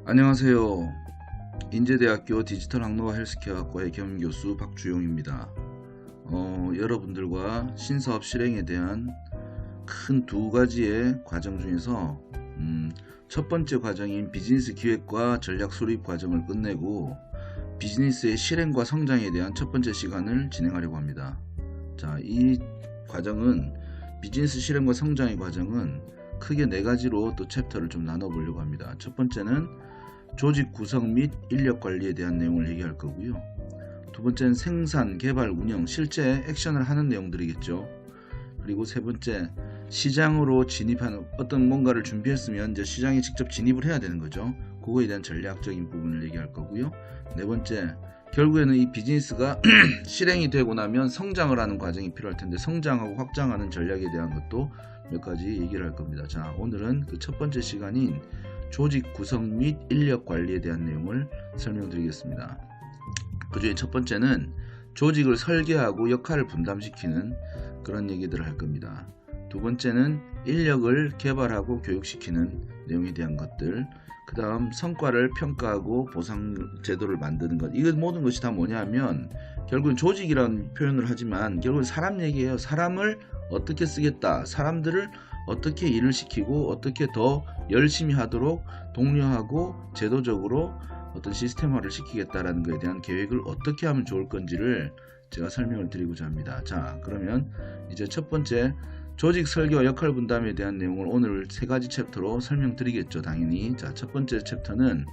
안녕하세요. 인제대학교 디지털학로와 헬스케어학과의 겸임교수 박주용입니다. 여러분들과 신사업 실행에 대한 큰 두 가지의 과정 중에서 첫 번째 과정인 비즈니스 기획과 전략 수립 과정을 끝내고 비즈니스의 실행과 성장에 대한 첫 번째 시간을 진행하려고 합니다. 자, 이 과정은 비즈니스 실행과 성장의 과정은 크게 네 가지로 또 챕터를 좀 나눠보려고 합니다. 첫 번째는 조직 구성 및 인력 관리에 대한 내용을 얘기할 거고요. 두 번째는 생산, 개발, 운영, 실제 액션을 하는 내용들이겠죠. 그리고 세 번째, 시장으로 진입하는 어떤 뭔가를 준비했으면 이제 시장에 직접 진입을 해야 되는 거죠. 그거에 대한 전략적인 부분을 얘기할 거고요. 네 번째, 결국에는 이 비즈니스가 실행이 되고 나면 성장을 하는 과정이 필요할 텐데 성장하고 확장하는 전략에 대한 것도 몇 가지 얘기를 할 겁니다. 자, 오늘은 그 첫 번째 시간인 조직 구성 및 인력 관리에 대한 내용을 설명드리겠습니다. 그 중에 첫 번째는 조직을 설계하고 역할을 분담시키는 그런 얘기들을 할 겁니다. 두 번째는 인력을 개발하고 교육시키는 내용에 대한 것들, 그 다음 성과를 평가하고 보상 제도를 만드는 것. 이 모든 것이 다 뭐냐 하면 결국은 조직이라는 표현을 하지만 결국은 사람 얘기예요. 사람을 어떻게 쓰겠다, 사람들을 어떻게 일을 시키고 어떻게 더 열심히 하도록 독려하고 제도적으로 어떤 시스템화를 시키겠다라는 것에 대한 계획을 어떻게 하면 좋을 건지를 제가 설명을 드리고자 합니다. 자, 그러면 이제 첫 번째 조직 설계와 역할 분담에 대한 내용을 오늘 세 가지 챕터로 설명드리겠죠, 당연히. 자, 첫 번째 챕터는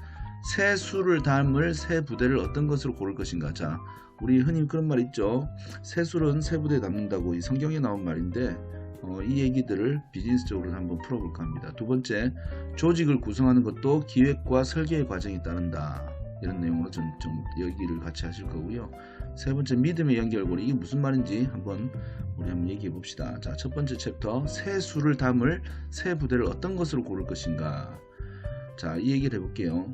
새 수를 담을 새 부대를 어떤 것으로 고를 것인가. 자, 우리 흔히 그런 말 있죠. 새 술은 새 부대에 담는다고 이 성경에 나온 말인데 이 얘기들을 비즈니스적으로 한번 풀어볼까 합니다. 두 번째, 조직을 구성하는 것도 기획과 설계의 과정이 따른다. 이런 내용으로 좀 얘기를 같이 하실 거고요. 세 번째, 믿음의 연결고리. 이게 무슨 말인지 한번 얘기해 봅시다. 자, 첫 번째 챕터, 새 수를 담을 새 부대를 어떤 것으로 고를 것인가. 자, 이 얘기를 해볼게요.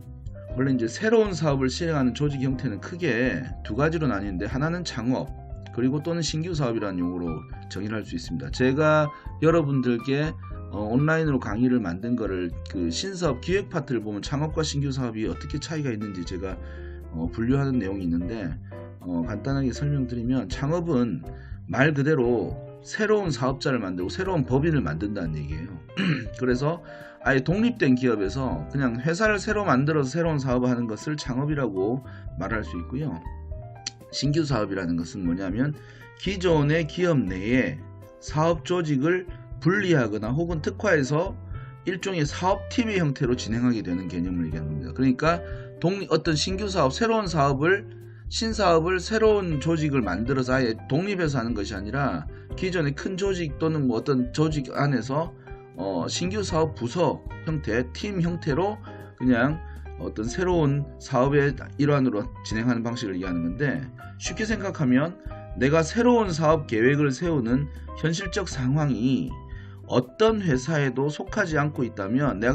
원래 이제 새로운 사업을 실행하는 조직 형태는 크게 두 가지로 나뉘는데 하나는 창업, 그리고 또는 신규 사업이라는 용어로 정의를 할 수 있습니다. 제가 여러분들께 온라인으로 강의를 만든 거를 그 신사업 기획 파트를 보면 창업과 신규 사업이 어떻게 차이가 있는지 제가 분류하는 내용이 있는데 간단하게 설명드리면 창업은 말 그대로 새로운 사업자를 만들고 새로운 법인을 만든다는 얘기예요. 그래서 아예 독립된 기업에서 그냥 회사를 새로 만들어서 새로운 사업을 하는 것을 창업이라고 말할 수 있고요. 신규 사업이라는 것은 뭐냐면 기존의 기업 내에 사업 조직을 분리하거나 혹은 특화해서 일종의 사업팀의 형태로 진행하게 되는 개념을 얘기하는 겁니다. 그러니까 어떤 신규 사업, 새로운 사업을 신사업을 새로운 조직을 만들어서 아예 독립해서 하는 것이 아니라 기존의 큰 조직 또는 뭐 어떤 조직 안에서 신규 사업 부서 형태, 팀 형태로 그냥 어떤 새로운 사업의 일환으로 진행하는 방식을 얘기하는 건데, 쉽게 생각하면 내가 새로운 사업 계획을 세우는 현실적 상황이 어떤 회사에도 속하지 않고 있다면, 내가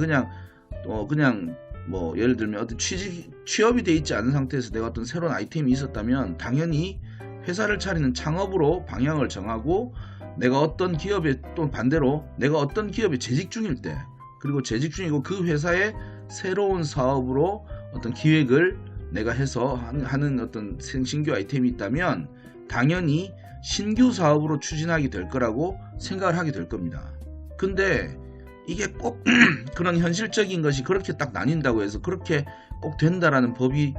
그냥 뭐 예를 들면 어떤 취업이 돼 있지 않은 상태에서 내가 어떤 새로운 아이템이 있었다면 당연히 회사를 차리는 창업으로 방향을 정하고, 내가 어떤 기업에 또 반대로 내가 어떤 기업에 재직 중일 때, 그리고 재직 중이고 그 회사의 새로운 사업으로 어떤 기획을 내가 해서 하는 어떤 신규 아이템이 있다면 당연히 신규 사업으로 추진하게 될 거라고 생각을 하게 될 겁니다. 근데 이게 꼭 그런 현실적인 것이 그렇게 딱 나뉜다고 해서 그렇게 꼭 된다라는 법이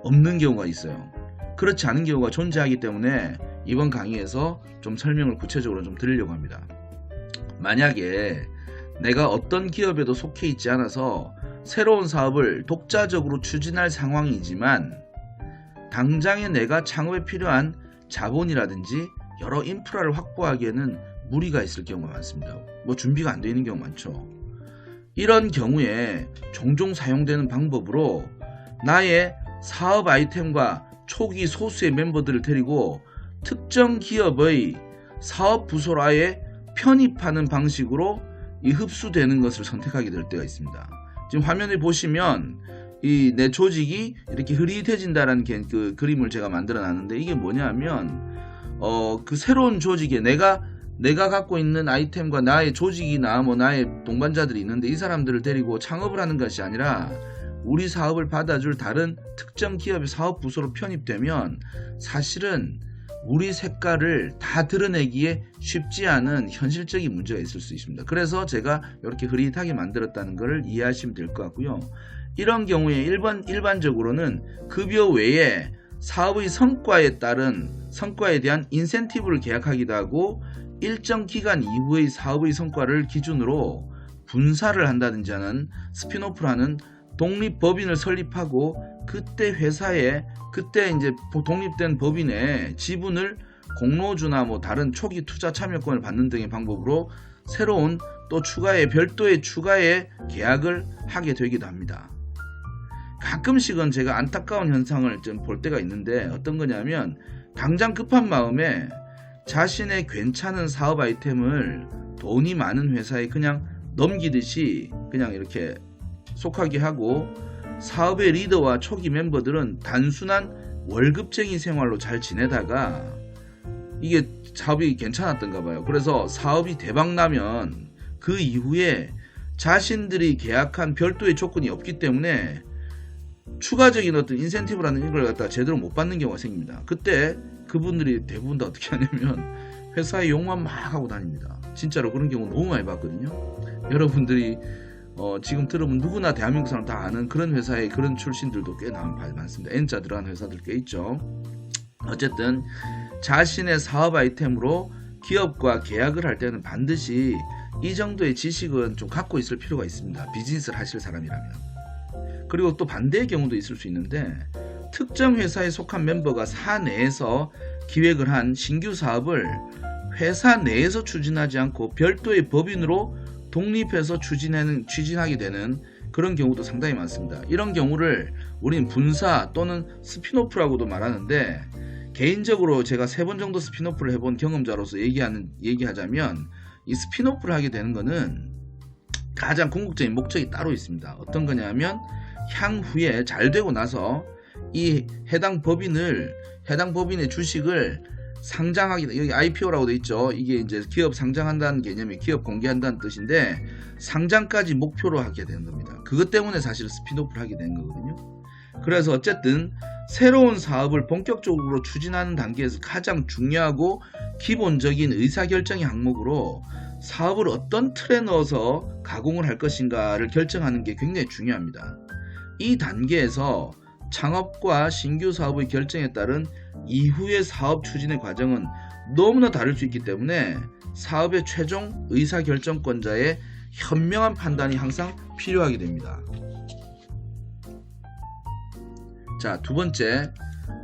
없는 경우가 있어요. 그렇지 않은 경우가 존재하기 때문에 이번 강의에서 좀 설명을 구체적으로 좀 드리려고 합니다. 만약에 내가 어떤 기업에도 속해 있지 않아서 새로운 사업을 독자적으로 추진할 상황이지만 당장에 내가 창업에 필요한 자본이라든지 여러 인프라를 확보하기에는 무리가 있을 경우가 많습니다. 뭐 준비가 안 되어 있는 경우 많죠. 이런 경우에 종종 사용되는 방법으로 나의 사업 아이템과 초기 소수의 멤버들을 데리고 특정 기업의 사업 부서로 아예 편입하는 방식으로 이 흡수되는 것을 선택하게 될 때가 있습니다. 지금 화면에 보시면 이 내 조직이 이렇게 흐릿해진다라는 그 그림을 제가 만들어 놨는데, 이게 뭐냐면 그 새로운 조직에 내가 갖고 있는 아이템과 나의 조직이나 뭐 나의 동반자들이 있는데 이 사람들을 데리고 창업을 하는 것이 아니라 우리 사업을 받아줄 다른 특정 기업의 사업부서로 편입되면 사실은 우리 색깔을 다 드러내기에 쉽지 않은 현실적인 문제가 있을 수 있습니다. 그래서 제가 이렇게 흐릿하게 만들었다는 것을 이해하시면 될 것 같고요. 이런 경우에 일반적으로는 급여 외에 사업의 성과에 따른 성과에 대한 인센티브를 계약하기도 하고 일정 기간 이후의 사업의 성과를 기준으로 분사를 한다든지 하는 스핀오프를 하는 독립법인을 설립하고 그때 회사에 그때 이제 독립된 법인의 지분을 공로주나 뭐 다른 초기 투자 참여권을 받는 등의 방법으로 새로운 또 별도의 추가의 계약을 하게 되기도 합니다. 가끔씩은 제가 안타까운 현상을 좀 볼 때가 있는데 어떤 거냐면 당장 급한 마음에 자신의 괜찮은 사업 아이템을 돈이 많은 회사에 그냥 넘기듯이 그냥 이렇게 속하게 하고 사업의 리더와 초기 멤버들은 단순한 월급쟁이 생활로 잘 지내다가 이게 사업이 괜찮았던가 봐요. 그래서 사업이 대박 나면 그 이후에 자신들이 계약한 별도의 조건이 없기 때문에 추가적인 어떤 인센티브라는 걸 갖다가 제대로 못 받는 경우가 생깁니다. 그때 그분들이 대부분 다 어떻게 하냐면 회사에 욕만 막 하고 다닙니다. 진짜로 그런 경우 너무 많이 봤거든요. 여러분들이 지금 들으면 누구나 대한민국 사람 다 아는 그런 회사의 그런 출신들도 꽤 많습니다. N자 들어간 회사들 꽤 있죠. 어쨌든 자신의 사업 아이템으로 기업과 계약을 할 때는 반드시 이 정도의 지식은 좀 갖고 있을 필요가 있습니다. 비즈니스를 하실 사람이라면. 그리고 또 반대의 경우도 있을 수 있는데 특정 회사에 속한 멤버가 사내에서 기획을 한 신규 사업을 회사 내에서 추진하지 않고 별도의 법인으로 독립해서 추진하게 되는 그런 경우도 상당히 많습니다. 이런 경우를 우리는 분사 또는 스핀오프라고도 말하는데 개인적으로 제가 3번 정도 스핀오프를 해본 경험자로서 얘기하자면 이 스핀오프를 하게 되는 거는 가장 궁극적인 목적이 따로 있습니다. 어떤 거냐면 향후에 잘 되고 나서 이 해당 법인의 주식을 상장하기, 여기 IPO라고 돼 있죠. 이게 이제 기업 상장한다는 개념이 기업 공개한다는 뜻인데 상장까지 목표로 하게 되는 겁니다. 그것 때문에 사실 스핀오프를 하게 되는 거거든요. 그래서 어쨌든 새로운 사업을 본격적으로 추진하는 단계에서 가장 중요하고 기본적인 의사결정의 항목으로 사업을 어떤 틀에 넣어서 가공을 할 것인가를 결정하는 게 굉장히 중요합니다. 이 단계에서 창업과 신규 사업의 결정에 따른 이후의 사업 추진의 과정은 너무나 다를 수 있기 때문에 사업의 최종 의사결정권자의 현명한 판단이 항상 필요하게 됩니다. 자, 두 번째,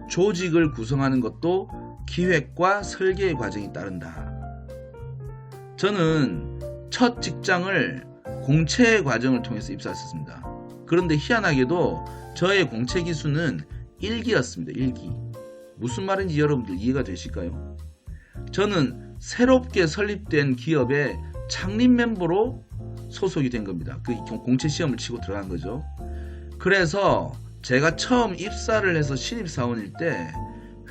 조직을 구성하는 것도 기획과 설계의 과정이 따른다. 저는 첫 직장을 공채 과정을 통해서 입사했습니다. 그런데 희한하게도 저의 공채 기수는 1기였습니다. 1기. 무슨 말인지 여러분들 이해가 되실까요? 저는 새롭게 설립된 기업의 창립 멤버로 소속이 된 겁니다. 그 공채 시험을 치고 들어간 거죠. 그래서 제가 처음 입사를 해서 신입사원일 때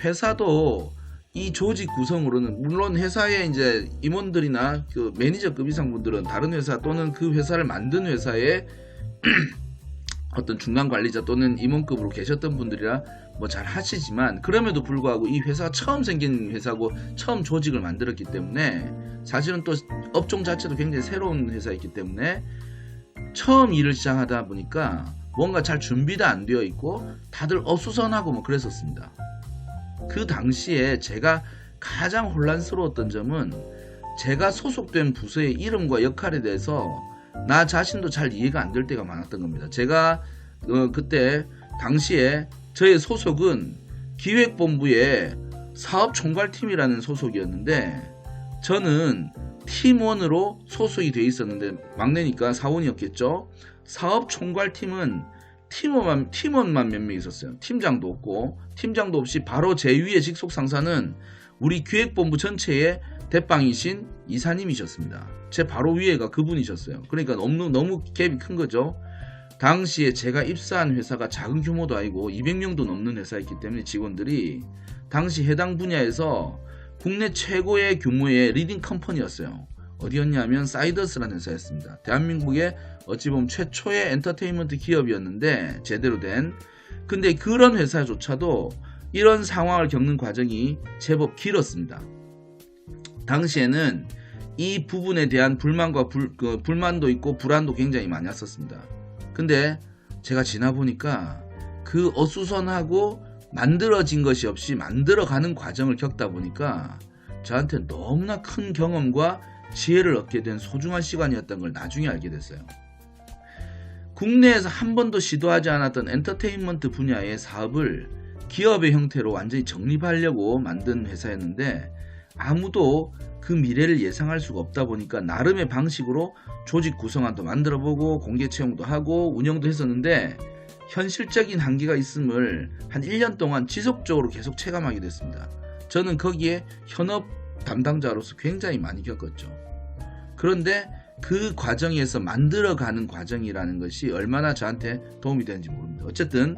회사도 이 조직 구성으로는 물론 회사의 이제 임원들이나 그 매니저급 이상 분들은 다른 회사 또는 그 회사를 만든 회사의 어떤 중간 관리자 또는 임원급으로 계셨던 분들이라 뭐 잘 하시지만 그럼에도 불구하고 이 회사가 처음 생긴 회사고 처음 조직을 만들었기 때문에 사실은 또 업종 자체도 굉장히 새로운 회사였기 때문에 처음 일을 시작하다 보니까 뭔가 잘 준비도 안 되어 있고 다들 어수선하고 뭐 그랬었습니다. 그 당시에 제가 가장 혼란스러웠던 점은 제가 소속된 부서의 이름과 역할에 대해서 나 자신도 잘 이해가 안 될 때가 많았던 겁니다. 제가 그때 당시에 저의 소속은 기획본부의 사업총괄팀이라는 소속이었는데 저는 팀원으로 소속이 돼 있었는데 막내니까 사원이었겠죠. 사업총괄팀은 팀원만 몇 명 있었어요. 팀장도 없고 팀장도 없이 바로 제 위에 직속 상사는 우리 기획본부 전체의 대빵이신 이사님이셨습니다. 제 바로 위에가 그분이셨어요. 그러니까 너무 갭이 큰 거죠. 당시에 제가 입사한 회사가 작은 규모도 아니고 200명도 넘는 회사였기 때문에 직원들이 당시 해당 분야에서 국내 최고의 규모의 리딩 컴퍼니였어요. 어디였냐면 사이더스라는 회사였습니다. 대한민국의 어찌 보면 최초의 엔터테인먼트 기업이었는데 제대로 된. 근데 그런 회사조차도 이런 상황을 겪는 과정이 제법 길었습니다. 당시에는 이 부분에 대한 불만과 불만도 있고 불안도 굉장히 많이 왔었습니다. 근데 제가 지나보니까 그 어수선하고 만들어진 것이 없이 만들어가는 과정을 겪다 보니까 저한테 너무나 큰 경험과 지혜를 얻게 된 소중한 시간이었던 걸 나중에 알게 됐어요. 국내에서 한 번도 시도하지 않았던 엔터테인먼트 분야의 사업을 기업의 형태로 완전히 정립하려고 만든 회사였는데 아무도 그 미래를 예상할 수가 없다 보니까 나름의 방식으로 조직 구성안도 만들어보고 공개 채용도 하고 운영도 했었는데 현실적인 한계가 있음을 한 1년 동안 지속적으로 계속 체감하게 됐습니다. 저는 거기에 현업 담당자로서 굉장히 많이 겪었죠. 그런데 그 과정에서 만들어가는 과정이라는 것이 얼마나 저한테 도움이 되는지 모릅니다. 어쨌든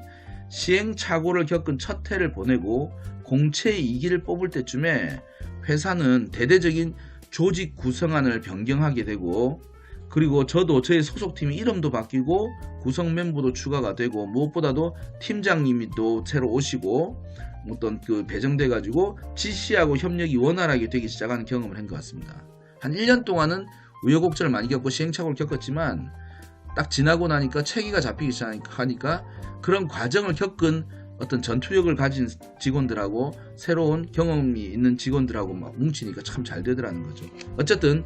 시행착오를 겪은 첫 해를 보내고 공채 2기를 뽑을 때쯤에 회사는 대대적인 조직 구성안을 변경하게 되고 그리고 저도 저의 소속팀의 이름도 바뀌고 구성 멤버도 추가가 되고 무엇보다도 팀장님이 또 새로 오시고 어떤 그 배정돼 가지고 지시하고 협력이 원활하게 되기 시작하는 경험을 한 것 같습니다. 한 1년 동안은 우여곡절을 많이 겪고 시행착오를 겪었지만 딱 지나고 나니까 체계가 잡히기 시작하니까 그런 과정을 겪은 어떤 전투력을 가진 직원들하고 새로운 경험이 있는 직원들하고 막 뭉치니까 참 잘 되더라는 거죠. 어쨌든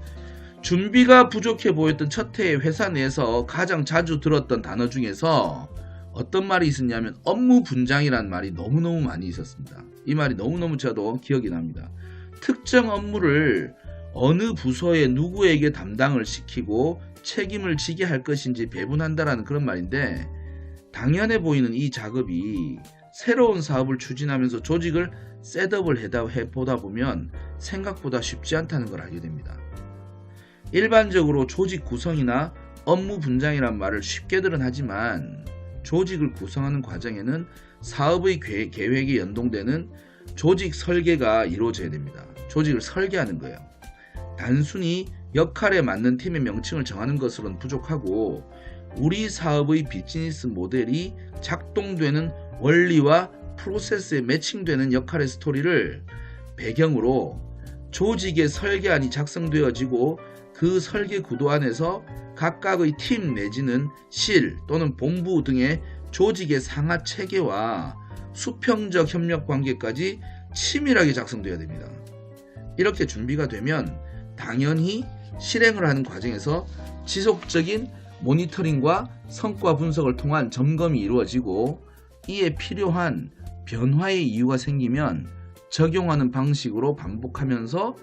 준비가 부족해 보였던 첫 해의 회사 내에서 가장 자주 들었던 단어 중에서 어떤 말이 있었냐면 업무 분장이라는 말이 너무너무 많이 있었습니다. 이 말이 너무너무 저도 기억이 납니다. 특정 업무를 어느 부서에 누구에게 담당을 시키고 책임을 지게 할 것인지 배분한다라는 그런 말인데 당연해 보이는 이 작업이 새로운 사업을 추진하면서 조직을 셋업을 해보다 보면 생각보다 쉽지 않다는 걸 알게 됩니다. 일반적으로 조직 구성이나 업무 분장이란 말을 쉽게들은 하지만 조직을 구성하는 과정에는 사업의 계획에 연동되는 조직 설계가 이루어져야 됩니다. 조직을 설계하는 거예요. 단순히 역할에 맞는 팀의 명칭을 정하는 것으로는 부족하고 우리 사업의 비즈니스 모델이 작동되는 원리와 프로세스에 매칭되는 역할의 스토리를 배경으로 조직의 설계안이 작성되어지고 그 설계 구도 안에서 각각의 팀 내지는 실 또는 본부 등의 조직의 상하 체계와 수평적 협력 관계까지 치밀하게 작성되어야 됩니다. 이렇게 준비가 되면 당연히 실행을 하는 과정에서 지속적인 모니터링과 성과 분석을 통한 점검이 이루어지고 이에 필요한 변화의 이유가 생기면 적용하는 방식으로 반복하면서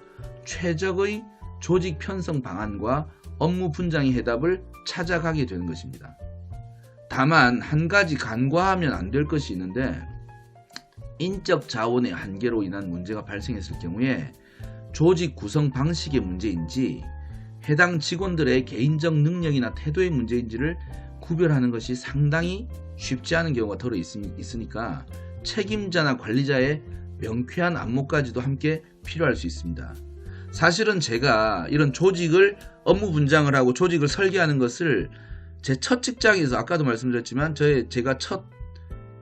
최적의 조직 편성 방안과 업무 분장의 해답을 찾아가게 되는 것입니다. 다만 한 가지 간과하면 안 될 것이 있는데 인적 자원의 한계로 인한 문제가 발생했을 경우에 조직 구성 방식의 문제인지 해당 직원들의 개인적 능력이나 태도의 문제인지를 구별하는 것이 상당히 쉽지 않은 경우가 더러 있으니까 책임자나 관리자의 명쾌한 안목까지도 함께 필요할 수 있습니다. 사실은 제가 이런 조직을 업무 분장을 하고 조직을 설계하는 것을 제 첫 직장에서 아까도 말씀드렸지만 제가 첫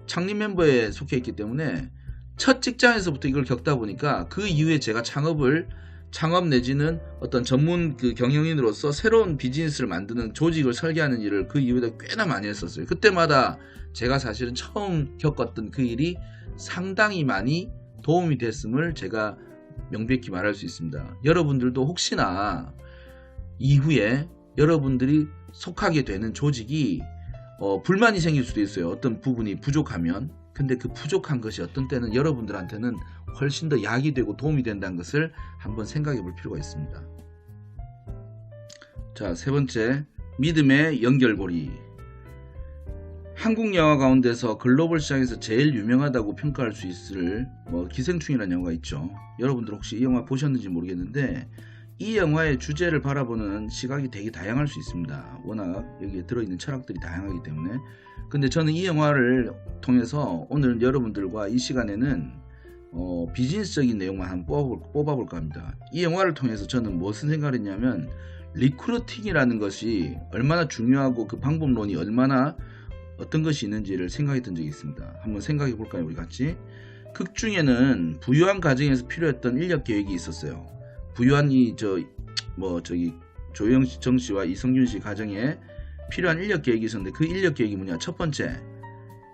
창립 멤버에 속해 있기 때문에 첫 직장에서부터 이걸 겪다 보니까 그 이후에 제가 창업 내지는 어떤 전문 그 경영인으로서 새로운 비즈니스를 만드는 조직을 설계하는 일을 그 이후에 꽤나 많이 했었어요. 그때마다 제가 사실은 처음 겪었던 그 일이 상당히 많이 도움이 됐음을 제가 명백히 말할 수 있습니다. 여러분들도 혹시나 이후에 여러분들이 속하게 되는 조직이 불만이 생길 수도 있어요. 어떤 부분이 부족하면. 근데 그 부족한 것이 어떤 때는 여러분들한테는 훨씬 더 약이 되고 도움이 된다는 것을 한번 생각해 볼 필요가 있습니다. 자, 세 번째, 믿음의 연결고리. 한국 영화 가운데서 글로벌 시장에서 제일 유명하다고 평가할 수 있을 기생충이라는 영화가 있죠. 여러분들 혹시 이 영화 보셨는지 모르겠는데 이 영화의 주제를 바라보는 시각이 되게 다양할 수 있습니다. 워낙 여기에 들어있는 철학들이 다양하기 때문에. 근데 저는 이 영화를 통해서 오늘 여러분들과 이 시간에는 비즈니스적인 내용만 한번 뽑아볼까 합니다. 이 영화를 통해서 저는 무슨 생각을 했냐면 리크루팅이라는 것이 얼마나 중요하고 그 방법론이 얼마나 어떤 것이 있는지를 생각했던 적이 있습니다. 한번 생각해 볼까요, 우리 같이? 극 중에는 부유한 가정에서 필요했던 인력 계획이 있었어요. 부유한 조영정 씨와 이성균 씨 가정에 필요한 인력 계획이 있었는데 그 인력 계획이 뭐냐? 첫 번째,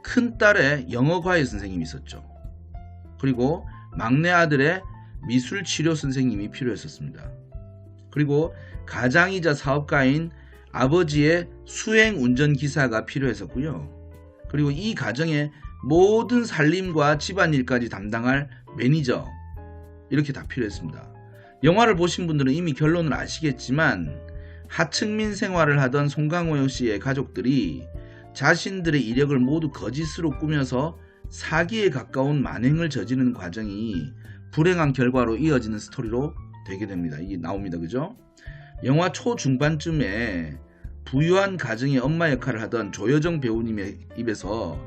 큰 딸의 영어 과외 선생님이 있었죠. 그리고 막내 아들의 미술 치료 선생님이 필요했었습니다. 그리고 가장이자 사업가인 아버지의 수행 운전기사가 필요했었고요. 그리고 이 가정의 모든 살림과 집안일까지 담당할 매니저, 이렇게 다 필요했습니다. 영화를 보신 분들은 이미 결론을 아시겠지만 하층민 생활을 하던 송강호 씨의 가족들이 자신들의 이력을 모두 거짓으로 꾸며서 사기에 가까운 만행을 저지르는 과정이 불행한 결과로 이어지는 스토리로 되게 됩니다. 이게 나옵니다. 그죠? 영화 초중반쯤에 부유한 가정의 엄마 역할을 하던 조여정 배우님의 입에서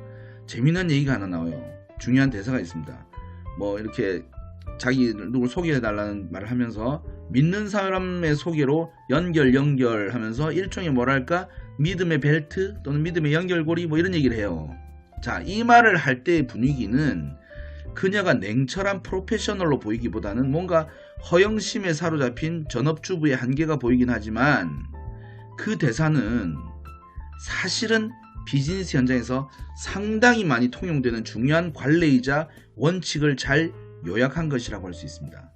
재미난 얘기가 하나 나와요. 중요한 대사가 있습니다. 이렇게 자기 누굴 소개해달라는 말을 하면서 믿는 사람의 소개로 연결하면서 일종의 뭐랄까 믿음의 벨트 또는 믿음의 연결고리 이런 얘기를 해요. 자, 이 말을 할 때의 분위기는 그녀가 냉철한 프로페셔널로 보이기보다는 뭔가 허영심에 사로잡힌 전업주부의 한계가 보이긴 하지만 그 대사는 사실은 비즈니스 현장에서 상당히 많이 통용되는 중요한 관례이자 원칙을 잘 요약한 것이라고 할 수 있습니다.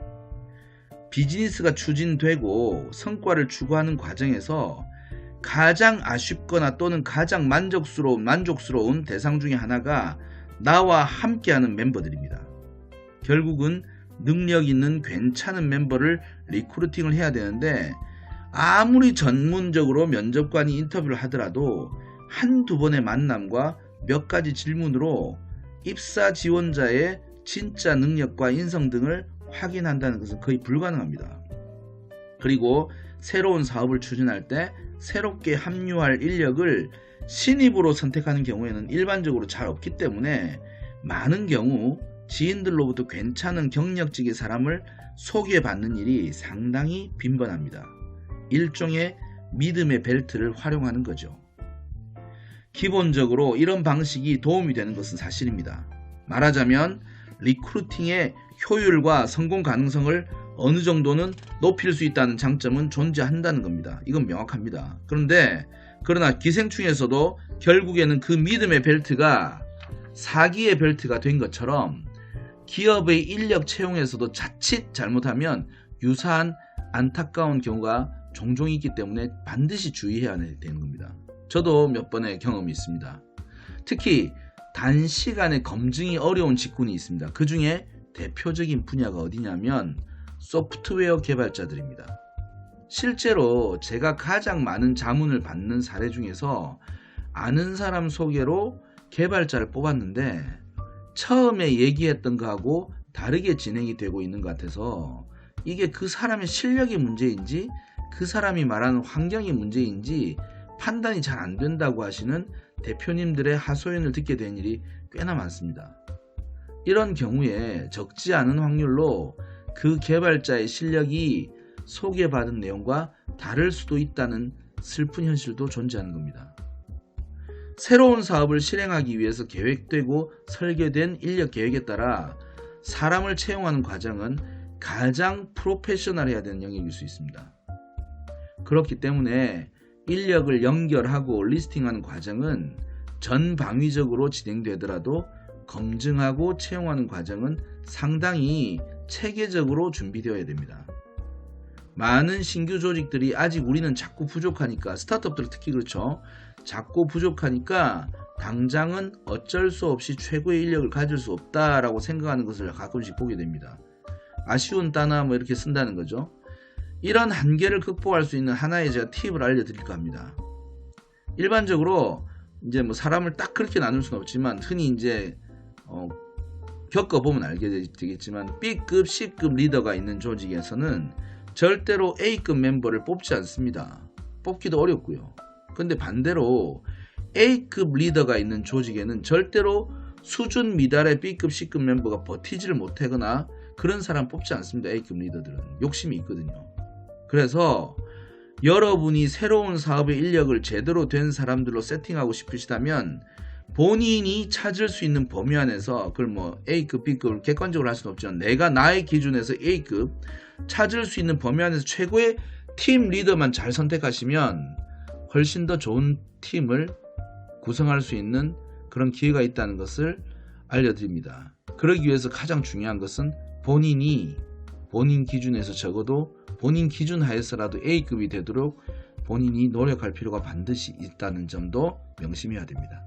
비즈니스가 추진되고 성과를 추구하는 과정에서 가장 아쉽거나 또는 가장 만족스러운 대상 중에 하나가 나와 함께하는 멤버들입니다. 결국은 능력 있는 괜찮은 멤버를 리크루팅을 해야 되는데 아무리 전문적으로 면접관이 인터뷰를 하더라도 한두 번의 만남과 몇 가지 질문으로 입사 지원자의 진짜 능력과 인성 등을 확인한다는 것은 거의 불가능합니다. 그리고 새로운 사업을 추진할 때 새롭게 합류할 인력을 신입으로 선택하는 경우에는 일반적으로 잘 없기 때문에 많은 경우 지인들로부터 괜찮은 경력직의 사람을 소개받는 일이 상당히 빈번합니다. 일종의 믿음의 벨트를 활용하는 거죠. 기본적으로 이런 방식이 도움이 되는 것은 사실입니다. 말하자면 리크루팅의 효율과 성공 가능성을 어느 정도는 높일 수 있다는 장점은 존재한다는 겁니다. 이건 명확합니다. 그러나 기생충에서도 결국에는 그 믿음의 벨트가 사기의 벨트가 된 것처럼 기업의 인력 채용에서도 자칫 잘못하면 유사한 안타까운 경우가 종종 있기 때문에 반드시 주의해야 되는 겁니다. 저도 몇 번의 경험이 있습니다. 특히 단시간에 검증이 어려운 직군이 있습니다. 그 중에 대표적인 분야가 어디냐면 소프트웨어 개발자들입니다. 실제로 제가 가장 많은 자문을 받는 사례 중에서 아는 사람 소개로 개발자를 뽑았는데 처음에 얘기했던 거하고 다르게 진행이 되고 있는 것 같아서 이게 그 사람의 실력이 문제인지 그 사람이 말하는 환경이 문제인지 판단이 잘 안 된다고 하시는 대표님들의 하소연을 듣게 된 일이 꽤나 많습니다. 이런 경우에 적지 않은 확률로 그 개발자의 실력이 소개받은 내용과 다를 수도 있다는 슬픈 현실도 존재하는 겁니다. 새로운 사업을 실행하기 위해서 계획되고 설계된 인력 계획에 따라 사람을 채용하는 과정은 가장 프로페셔널해야 되는 영역일 수 있습니다. 그렇기 때문에 인력을 연결하고 리스팅하는 과정은 전방위적으로 진행되더라도 검증하고 채용하는 과정은 상당히 체계적으로 준비되어야 됩니다. 많은 신규 조직들이 아직 우리는 자꾸 부족하니까, 스타트업들 특히 그렇죠. 자꾸 부족하니까 당장은 어쩔 수 없이 최고의 인력을 가질 수 없다라고 생각하는 것을 가끔씩 보게 됩니다. 아쉬운 단어 이렇게 쓴다는 거죠. 이런 한계를 극복할 수 있는 하나의 제가 팁을 알려드릴까 합니다. 일반적으로 이제 사람을 딱 그렇게 나눌 수는 없지만 흔히 이제 겪어보면 알게 되겠지만 B급, C급 리더가 있는 조직에서는 절대로 A급 멤버를 뽑지 않습니다. 뽑기도 어렵고요. 근데 반대로 A급 리더가 있는 조직에는 절대로 수준 미달의 B급, C급 멤버가 버티지를 못하거나 그런 사람 뽑지 않습니다. A급 리더들은 욕심이 있거든요. 그래서 여러분이 새로운 사업의 인력을 제대로 된 사람들로 세팅하고 싶으시다면 본인이 찾을 수 있는 범위 안에서 그걸 뭐 A급, B급을 객관적으로 할 수는 없지만 내가 나의 기준에서 A급 찾을 수 있는 범위 안에서 최고의 팀 리더만 잘 선택하시면 훨씬 더 좋은 팀을 구성할 수 있는 그런 기회가 있다는 것을 알려드립니다. 그러기 위해서 가장 중요한 것은 본인이 본인 기준에서 적어도 본인 기준 하에서라도 A급이 되도록 본인이 노력할 필요가 반드시 있다는 점도 명심해야 됩니다.